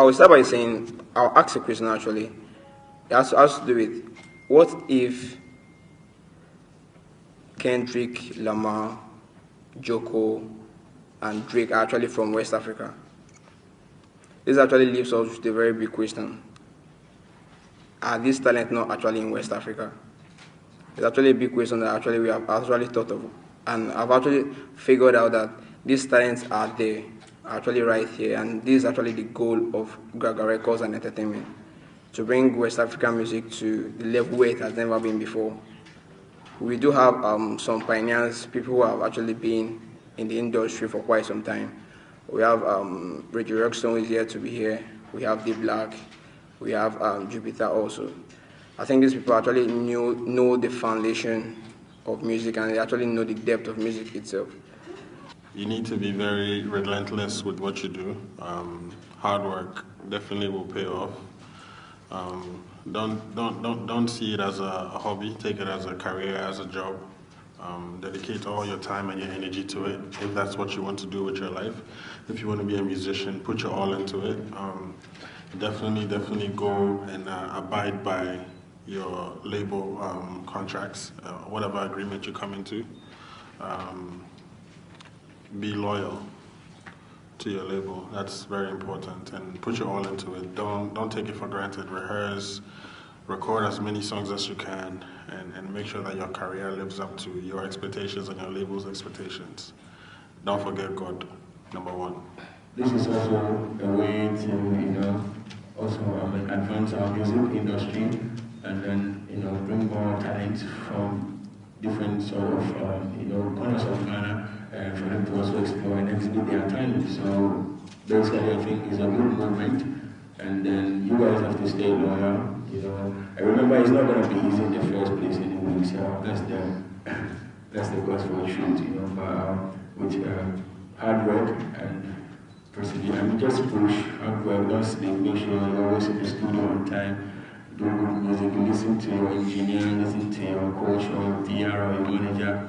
will start by saying, I'll ask a question actually. It has to do with, what if Kendrick Lamar, Joko, and Drake are actually from West Africa? This actually leaves us with a very big question. Are these talents not actually in West Africa? It's actually a big question that actually we have actually thought of. And I've actually figured out that these talents are there, actually right here. And this is actually the goal of Gaga Records and Entertainment, to bring West African music to the level where it has never been before. We do have some pioneers, people who have actually been in the industry for quite some time. We have Reggie Rockstone is here to be here. We have D Black. We have Jupiter also. I think these people actually know the foundation of music, and they actually know the depth of music itself. You need to be very relentless with what you do. Hard work definitely will pay off. Don't see it as a hobby. Take it as a career, as a job. Dedicate all your time and your energy to it, if that's what you want to do with your life. If you want to be a musician, put your all into it. Definitely go and abide by your label contracts, whatever agreement you come into. Be loyal to your label. That's very important, and put your all into it. Don't take it for granted. Rehearse, record as many songs as you can, and make sure that your career lives up to your expectations and your label's expectations. Don't forget God, number one. This is also a way to, also advance our music industry, and then, bring more talent from different sort of, corners of Ghana, for them to also explore and exhibit their talent. So basically, I think it's a good movement, and then you guys have to stay loyal. I remember it's not going to be easy in the first place anyway, so that's the gospel truth, but with hard work and persevere, and just push, hard work, don't sleep, make sure you're always in the studio on time, do good music, listen to your engineer, listen to your coach or PR or your manager,